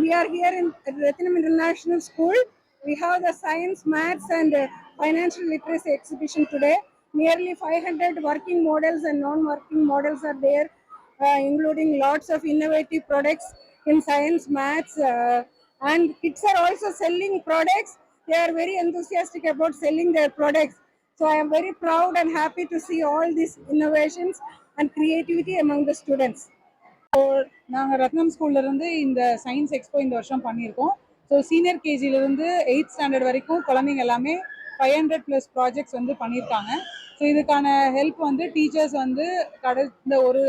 we are here in Rathinam International School. We have the science, maths and financial literacy exhibition today. Nearly 500 working models and non-working models are there, including lots of innovative products in science, maths, and kids are also selling products. They are very enthusiastic about selling their products. So I am very proud and happy to see all these innovations and creativity among the students. நாங்கள் ரத்னம் ஸ்கூல்லேருந்து இந்த science expo இந்த வருஷம் பண்ணியிருக்கோம். So senior கேஜிலேருந்து 8th standard வரைக்கும் குழந்தைங்க எல்லாமே 500+ projects வந்து பண்ணியிருக்காங்க. ஸோ இதுக்கான ஹெல்ப் வந்து டீச்சர்ஸ் வந்து கடந்த ஒரு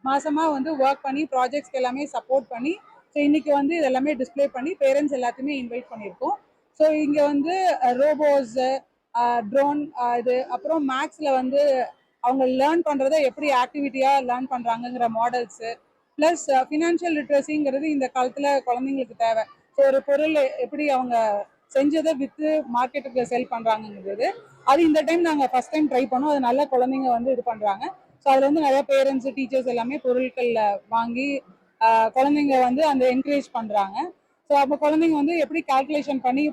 மாதமாக வந்து ஒர்க் பண்ணி ப்ராஜெக்ட்ஸ்க்கு எல்லாமே சப்போர்ட் பண்ணி ஸோ இன்றைக்கி வந்து இது எல்லாமே டிஸ்பிளே பண்ணி பேரண்ட்ஸ் எல்லாத்தையுமே இன்வைட் பண்ணியிருக்கோம். ஸோ இங்கே வந்து ரோபோஸு, ட்ரோன், இது அப்புறம் மேக்ஸில் வந்து அவங்க லேர்ன் பண்ணுறதை எப்படி ஆக்டிவிட்டியாக லேர்ன் பண்ணுறாங்கங்கிற மாடல்ஸு, ப்ளஸ் ஃபினான்ஷியல் லிட்ரஸிங்கிறது இந்த காலத்தில் குழந்தைங்களுக்கு தேவை. ஸோ ஒரு பொருள் எப்படி அவங்க செஞ்சதை விற்று மார்க்கெட்டுக்கு செல் பண்ணுறாங்கங்கிறது அது இந்த டைம் நாங்கள் ஃபஸ்ட் டைம் ட்ரை பண்ணோம். அது நல்ல குழந்தைங்க வந்து இது பண்ணுறாங்க. ஸோ அதில் வந்து நிறைய பேரண்ட்ஸு, டீச்சர்ஸ் எல்லாமே பொருட்களில் வாங்கி குழந்தைங்க வந்து அந்த என்கரேஜ் பண்ணுறாங்க. ஸோ அப்போ குழந்தைங்க வந்து எப்படி கால்குலேஷன் பண்ணி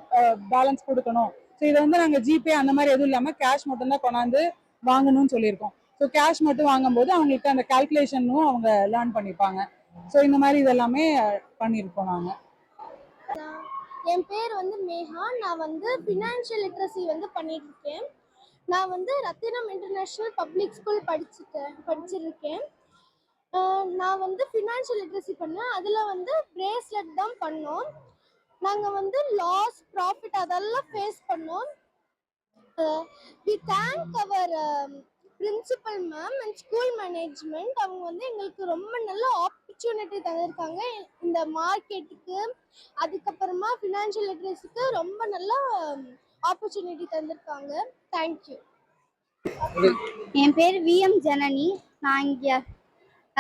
பேலன்ஸ் கொடுக்கணும். ஸோ இதை வந்து நாங்கள் ஜிபே அந்த மாதிரி எதுவும் இல்லாமல் கேஷ் மட்டும்தான் கொண்டாந்து வாங்கணும்னு சொல்லியிருக்கோம். ஸோ கேஷ் மட்டும் வாங்கும்போது அவங்களுக்கு அந்த கால்குலேஷனும் அவங்க லேர்ன் பண்ணிப்பாங்க. ஸோ இந்த மாதிரி இதெல்லாமே பண்ணியிருக்கோம் நாங்கள். என் பேர் வந்து மேகா. நான் வந்து ஃபினான்ஷியல் லிட்ரஸி வந்து பண்ணிட்டு இருக்கேன். நான் வந்து ரத்தினம் இன்டர்நேஷ்னல் பப்ளிக் ஸ்கூல் படிச்சிருக்கேன். நான் வந்து ஃபினான்ஷியல் லிட்ரஸி பண்ணேன். அதில் வந்து பிரேஸ்லெட் தான் பண்ணோம். நாங்கள் வந்து லாஸ், ப்ராஃபிட் அதெல்லாம் ஃபேஸ் பண்ணோம். We thank our principal ma'am and school management. அவங்க வந்து எங்களுக்கு ரொம்ப நல்ல ஆப்பர்ச்சுனிட்டி தந்திருக்காங்க இந்த மார்க்கெட்டுக்கு. அதுக்கப்புறமா ஃபினான்ஷியல் லிட்ரஸிக்கு ரொம்ப நல்ல ஆப்பர்ச்சுனிட்டி தந்திருக்காங்க. தேங்க்யூ. என் பேர் விஎம் ஜனனி. நான் இங்கே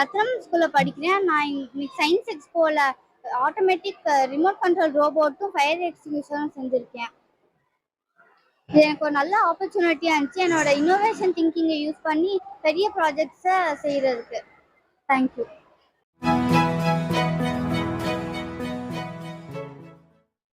ரத்னம் ஸ்கூலில் படிக்கிறேன். நான் இன்னைக்கு சயின்ஸ் எக்ஸ்போவில் ஆட்டோமேட்டிக் ரிமோட் கண்ட்ரோல் ரோபோட்டும் ஃபயர் எக்ஸ்டிங்விஷரும் செஞ்சுருக்கேன். இது எனக்கு ஒரு நல்ல ஆப்பர்ச்சுனிட்டியாக இருந்துச்சு என்னோட இன்னோவேஷன் திங்கிங்கை யூஸ் பண்ணி பெரிய ப்ராஜெக்ட்ஸை செய்கிறதுக்கு. தேங்க்யூ.